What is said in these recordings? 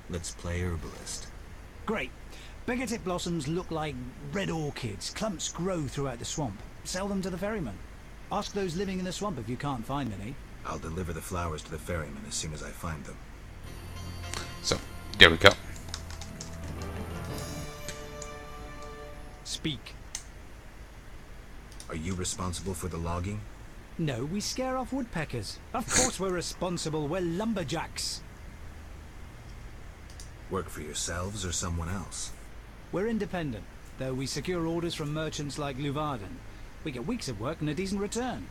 Let's play herbalist. Great. Bigoted blossoms look like red orchids. Clumps grow throughout the swamp. Sell them to the ferryman. Ask those living in the swamp if you can't find any. I'll deliver the flowers to the ferryman as soon as I find them. So, there we go. Speak. Are you responsible for the logging? No, we scare off woodpeckers. Of course we're responsible. We're lumberjacks. Work for yourselves or someone else? We're independent, though we secure orders from merchants like Luvarden. We get weeks of work and a decent return.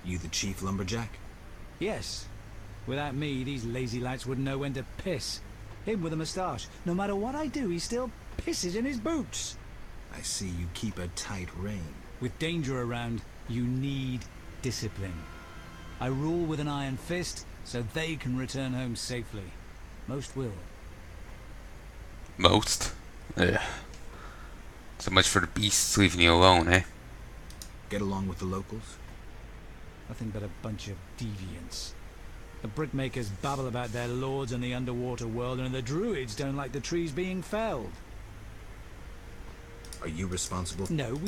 You the chief lumberjack? Yes. Without me, these lazy lads wouldn't know when to piss. Him with a moustache. No matter what I do, he still pisses in his boots. I see you keep a tight rein. With danger around, you need discipline. I rule with an iron fist, so they can return home safely. Most will. Most? Yeah. So much for the beasts leaving you alone, eh? Get along with the locals? Nothing but a bunch of deviants. The brickmakers babble about their lords and the underwater world, and the druids don't like the trees being felled. Are you responsible? No,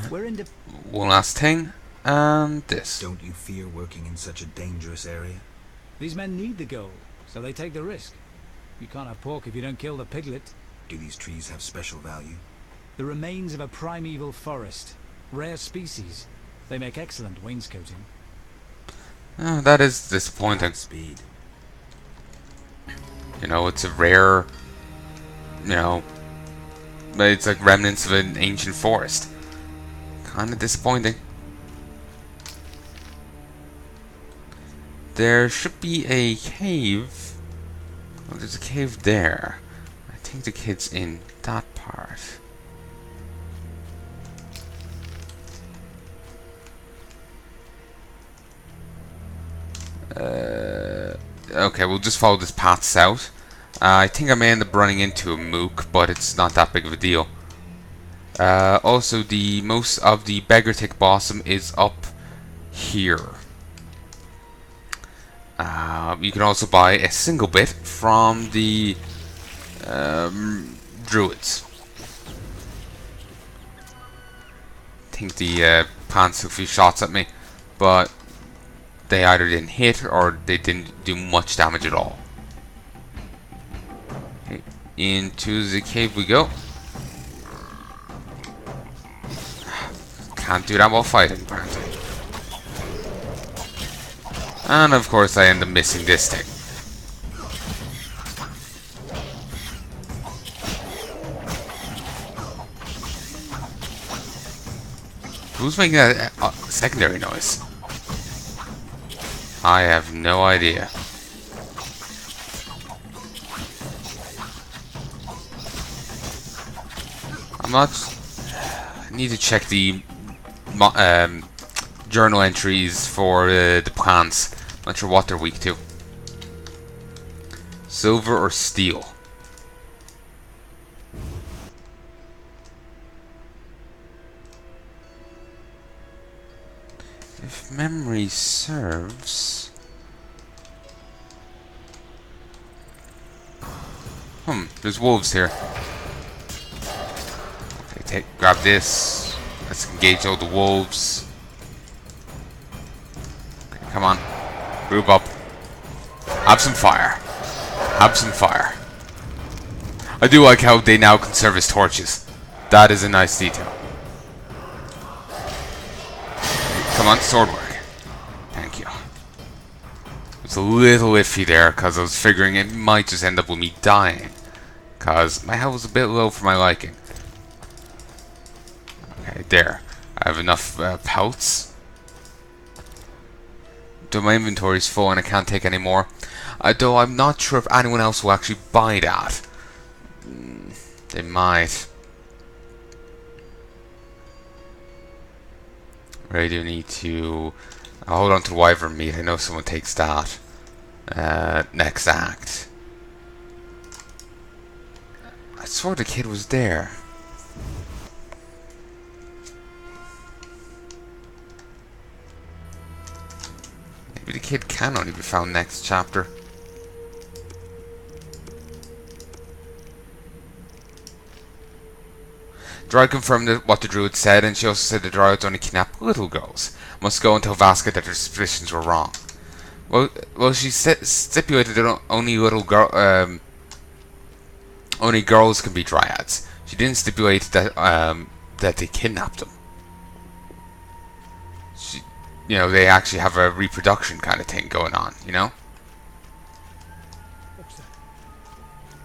we're in one last thing, and this. Don't you fear working in such a dangerous area? These men need the gold, so they take the risk. You can't have pork if you don't kill the piglet. Do these trees have special value? The remains of a primeval forest. Rare species. They make excellent wainscoting. Oh, that is disappointing. Speed. You know, it's a rare, you know, but it's like remnants of an ancient forest. Kind of disappointing. There should be a cave. Oh, there's a cave there. I think the kid's in that part. Okay, we'll just follow this path south. I think I may end up running into a mook, but it's not that big of a deal. Also, the most of the beggar tick blossom is up here. You can also buy a single bit from the druids. I think the pants took a few shots at me, but they either didn't hit or they didn't do much damage at all. Okay, into the cave we go. Can't do that while fighting, apparently. And of course I end up missing this thing. Who's making that secondary noise? I have no idea. I'm not... I need to check the journal entries for the plants. Not sure what they're weak to. Silver or steel? If memory serves... there's wolves here. Okay, grab this. Let's engage all the wolves. Okay, come on. Group up. Have some fire. Have some fire. I do like how they now can serve as torches. That is a nice detail. Come on, sword work. Thank you. It's a little iffy there, because I was figuring it might just end up with me dying. Because my health was a bit low for my liking. Okay, there. I have enough pelts. Though my inventory is full and I can't take any more. Though I'm not sure if anyone else will actually buy that. They might. Really do need to hold on to the wyvern meat. I know someone takes that. Next act. I swore the kid was there. Maybe the kid can only be found next chapter. Droid confirmed what the druid said, and she also said the droids only kidnap little girls. Must go and tell Vasca that her suspicions were wrong. Well, she stipulated that only girls can be dryads. She didn't stipulate that that they kidnapped them. They actually have a reproduction kind of thing going on, you know?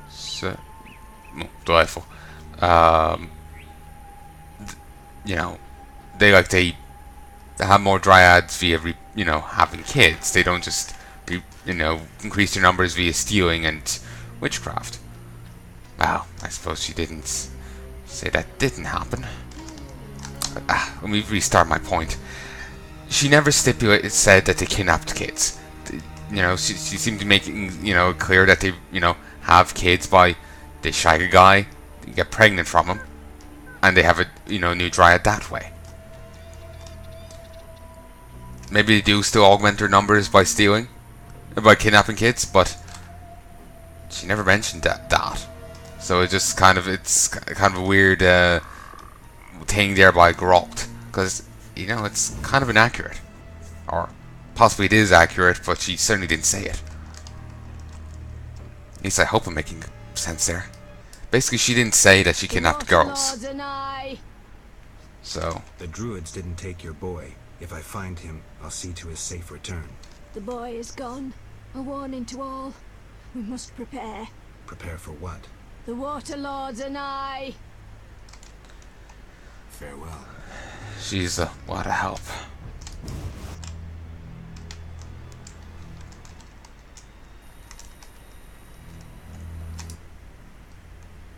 So, delightful. They have more dryads via, having kids. They don't just, increase their numbers via stealing and witchcraft. Well, I suppose she didn't say that didn't happen. Let me restart my point. She never said that they kidnapped kids. She seemed to make it, clear that they, have kids by they shag a guy, they get pregnant from him, and they have a, new dryad that way. Maybe they do still augment their numbers by by kidnapping kids, but she never mentioned that. So it's kind of a weird thing there by Grolt, because it's kind of inaccurate, or possibly it is accurate, but she certainly didn't say it. At least I hope I'm making sense there. Basically, she didn't say that she kidnapped girls. So The druids didn't take your boy. If I find him, I'll see to his safe return. The boy is gone. A warning to all. We must prepare. Prepare for what? The Water Lords and I. Farewell. she's what a help.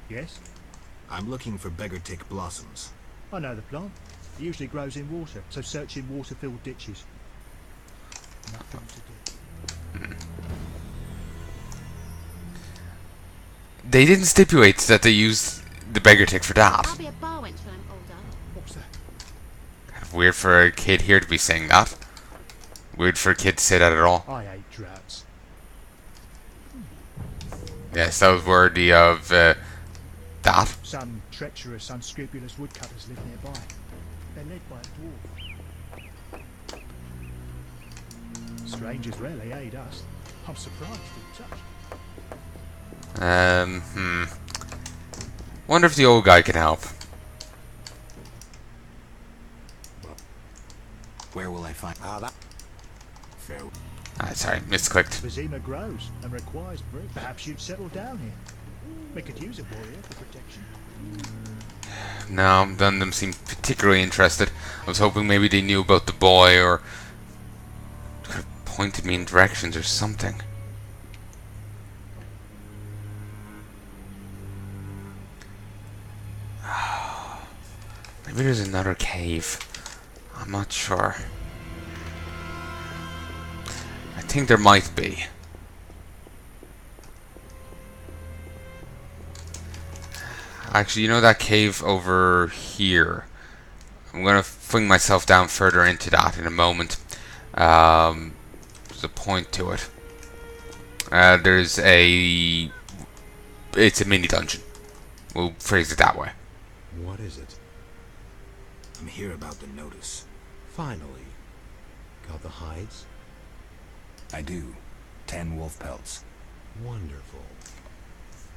Yes? I'm looking for beggar-tick blossoms. I know the plant. It usually grows in water, so search in water-filled ditches. Nothing to do. They didn't stipulate that they used the beggar-tick for that. I'll be a bar wench when I'm older. What's that? Kind of weird for a kid here to be saying that. Weird for a kid to say that at all. I hate droughts. Yes, that was worthy of that. Some treacherous, unscrupulous woodcutters live nearby. They're led by a dwarf. Strangers rarely aid us. I'm surprised and touched. Wonder if the old guy can help. Where will I find... that... Farewell. Sorry, misclicked. Vizima grows and requires brick. Perhaps you'd settle down here. We could use a warrior for protection. No, none of them seem particularly interested. I was hoping maybe they knew about the boy or could have pointed me in directions or something. Maybe there's another cave. I'm not sure. I think there might be. Actually, you know that cave over here? I'm going to fling myself down further into that in a moment. There's a point to it. It's a mini dungeon. We'll phrase it that way. What is it? I'm here about the notice. Finally. Got the hides? I do. 10 wolf pelts. Wonderful.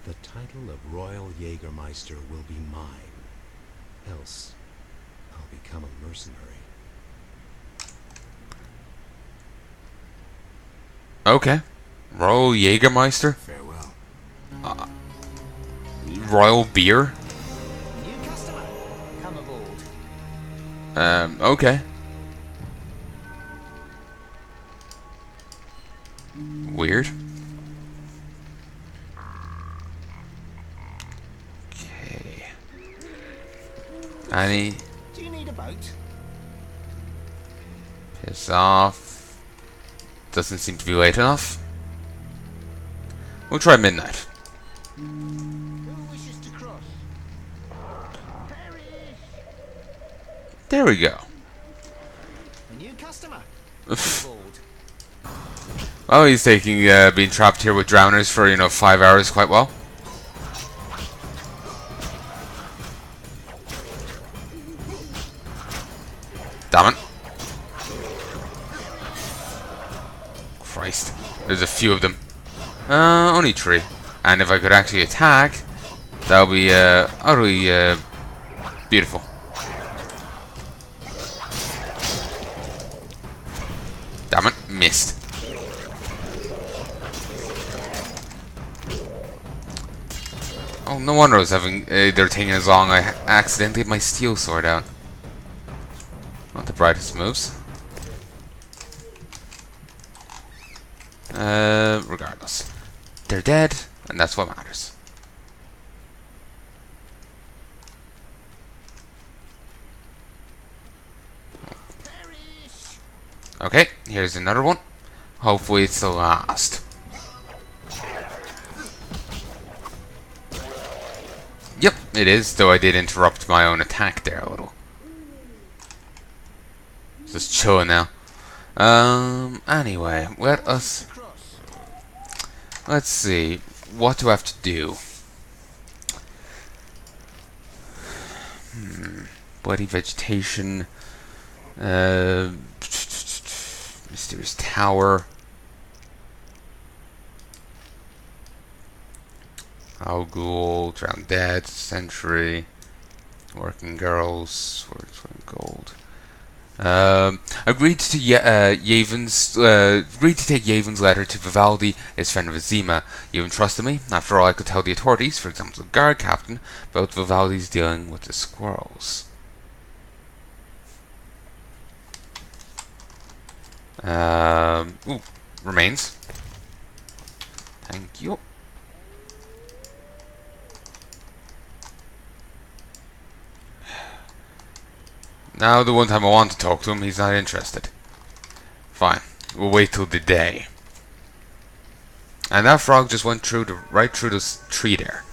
The title of Royal Jägermeister will be mine. Else, I'll become a mercenary. Okay. Royal Jägermeister? Farewell. Royal beer? New customer, come aboard. Okay. Weird. Okay. Do you need a boat? Piss off. Doesn't seem to be late enough. We'll try midnight. Who wishes to cross? Perish! There we go. A new customer, come aboard. Well, he's taking being trapped here with drowners for 5 hours quite well. Damn it. Christ. There's a few of them. Only 3. And if I could actually attack, that would be utterly beautiful. Damn it, missed. Oh, no wonder I was having. They're taking as long. I accidentally had my steel sword out. Not the brightest moves. Regardless, they're dead, and that's what matters. Okay, here's another one. Hopefully it's the last. Yep, it is, though I did interrupt my own attack there a little. Just chilling now. Anyway, let's see. What do I have to do? Bloody vegetation. Mysterious tower. Owl ghoul, drowned dead, century, working girls, swords for gold. Agreed to agreed to take Yavon's letter to Vivaldi, his friend of Azima. Yavon trusted me. After all, I could tell the authorities, for example the guard captain, about Vivaldi's dealing with the squirrels. Ooh, remains. Thank you. Now, the one time I want to talk to him, he's not interested. Fine. We'll wait till the day. And that frog just went through right through this tree there.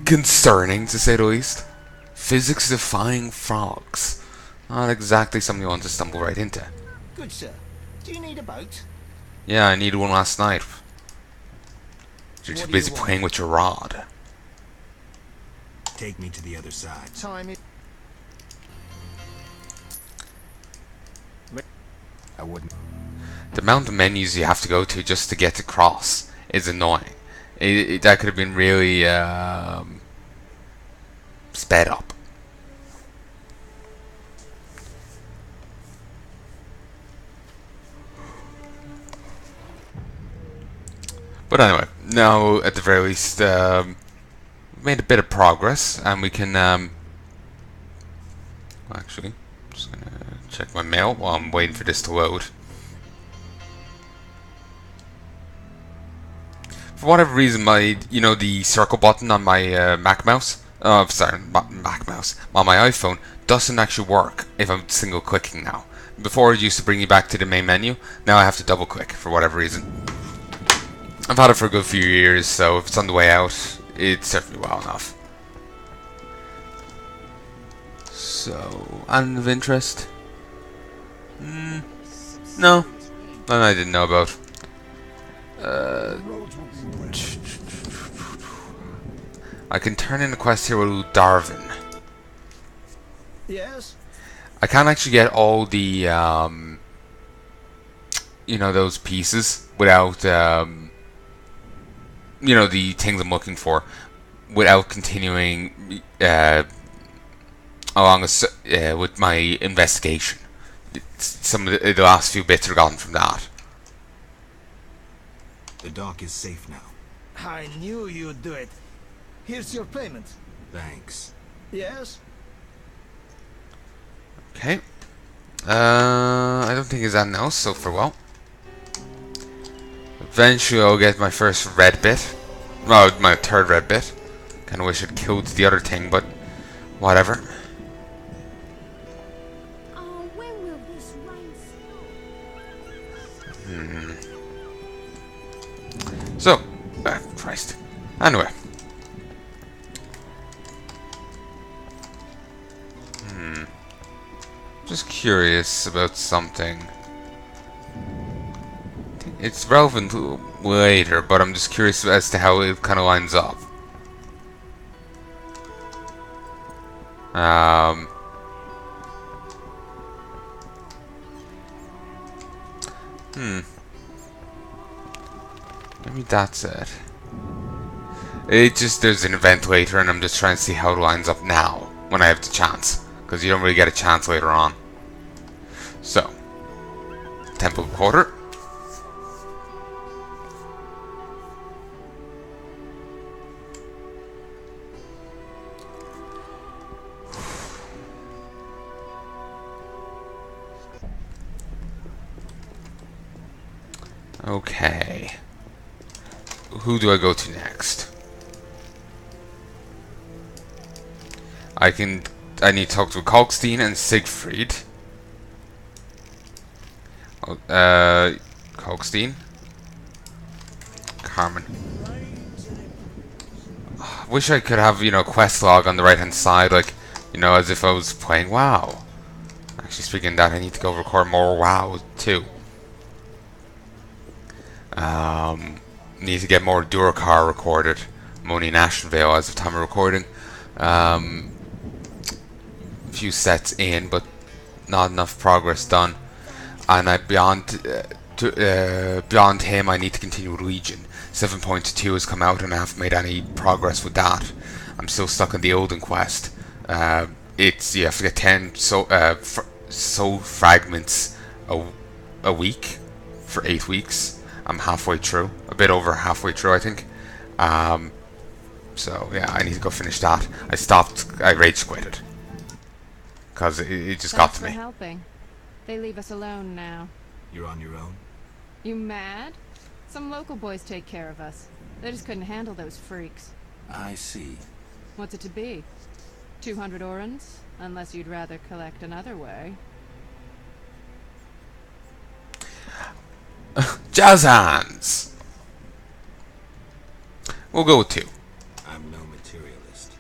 Concerning, to say the least. Physics-defying frogs. Not exactly something you want to stumble right into. Good sir. Do you need a boat? Yeah, I needed one last night. You're too busy playing with your rod. Take me to the other side. Time it. I wouldn't. The amount of menus you have to go to just to get across is annoying. That could have been really sped up. But anyway, now at the very least, we've made a bit of progress, and we can. Actually, I'm just gonna check my mail while I'm waiting for this to load. For whatever reason, the circle button on my Mac mouse, sorry, Mac mouse, on my iPhone doesn't actually work if I'm single clicking now. Before it used to bring you back to the main menu, now I have to double click for whatever reason. I've had it for a good few years, so if it's on the way out, it served me well enough. So, anything of interest? No, nothing I didn't know about. I can turn in a quest here with Darwin. Yes? I can't actually get all the, those pieces without, the things I'm looking for, without continuing, along with my investigation. Some of the last few bits are gotten from that. The dock is safe now. I knew you'd do it. Here's your payment. Thanks. Yes? Okay. I don't think there's anything else, so farewell. Eventually I'll get my first red bit. Well, my third red bit. Kinda wish I'd killed the other thing, but whatever. Oh, when will this rain stop? So, Christ. Anyway. Just curious about something. It's relevant later, but I'm just curious as to how it kind of lines up. Maybe that's it. It just, there's an event later, and I'm just trying to see how it lines up now, when I have the chance. Because you don't really get a chance later on. So, Temple Quarter. Okay. Who do I go to next? I need to talk to Kalkstein and Siegfried. Kalkstein? Carmen. Wish I could have, a quest log on the right hand side, like, as if I was playing WoW. Actually, speaking of that, I need to go record more WoW too. Need to get more Durakar recorded. I'm only in Ashenvale as of time of recording. A few sets in, but not enough progress done. And beyond him, I need to continue with Legion. 7.2 has come out, and I haven't made any progress with that. I'm still stuck in the Olden quest. It's you have to get 10 soul fragments a week for 8 weeks. I'm halfway through, a bit over halfway through, I think. So yeah, I need to go finish that. I rage quitted because it just got to me. Thanks for helping. They leave us alone now. You're on your own? You mad? Some local boys take care of us. They just couldn't handle those freaks. I see. What's it to be? 200 orans? Unless you'd rather collect another way. Jazz hands! We'll go with 2. I'm no materialist.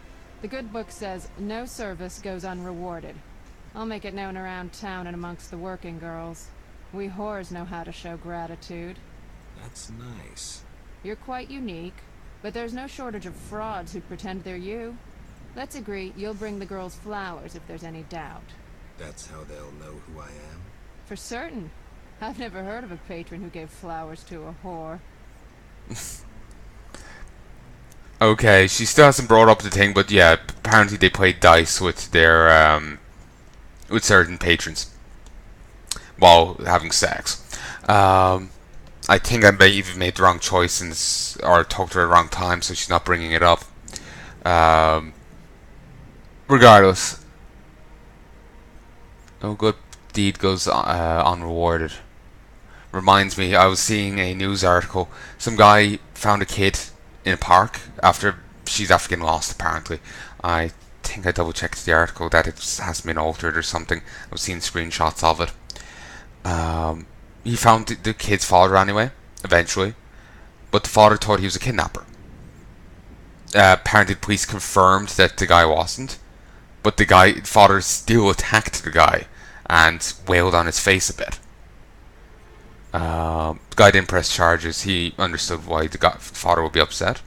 The good book says no service goes unrewarded. I'll make it known around town and amongst the working girls. We whores know how to show gratitude. That's nice. You're quite unique, but there's no shortage of frauds who pretend they're you. Let's agree you'll bring the girls flowers if there's any doubt. That's how they'll know who I am? For certain. I've never heard of a patron who gave flowers to a whore. Okay, she still hasn't brought up the thing, but yeah, apparently they play dice with their, with certain patrons while having sex. I think I may even made the wrong choice or talked to her at the wrong time, so she's not bringing it up. Regardless, no good deed goes unrewarded. Reminds me, I was seeing a news article. Some guy found a kid in a park after she's getting lost, apparently. I think I double checked the article that it hasn't been altered or something. I was seeing screenshots of it. He found the kid's father anyway, eventually, but the father thought he was a kidnapper. Apparently the police confirmed that the guy wasn't, but the father still attacked the guy and wailed on his face a bit. The guy didn't press charges. He understood why the father would be upset.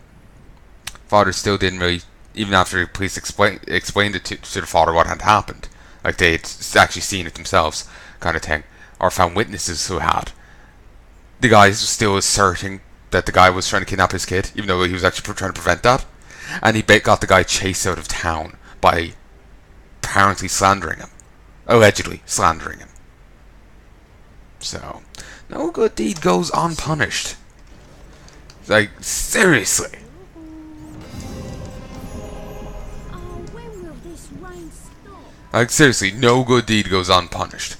Father still didn't really, even after the police explained it to the father what had happened, like they'd actually seen it themselves, kind of thing, or found witnesses who had. The guy was still asserting that the guy was trying to kidnap his kid, even though he was actually trying to prevent that. And he got the guy chased out of town by apparently slandering him, allegedly slandering him. So, no good deed goes unpunished. Like, seriously. When will this rain stop? Like, seriously, no good deed goes unpunished.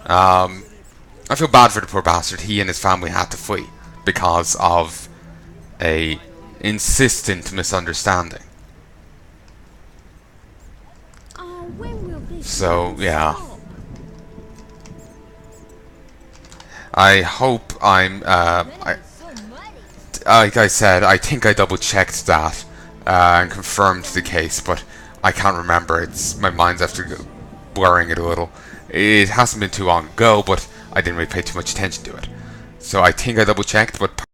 I feel bad for the poor bastard. He and his family had to flee because of a insistent misunderstanding. When will this So, rain yeah. stop? I hope like I said, I think I double checked that and confirmed the case, but I can't remember. My mind's after blurring it a little. It hasn't been too long ago, but I didn't really pay too much attention to it. So I think I double checked, but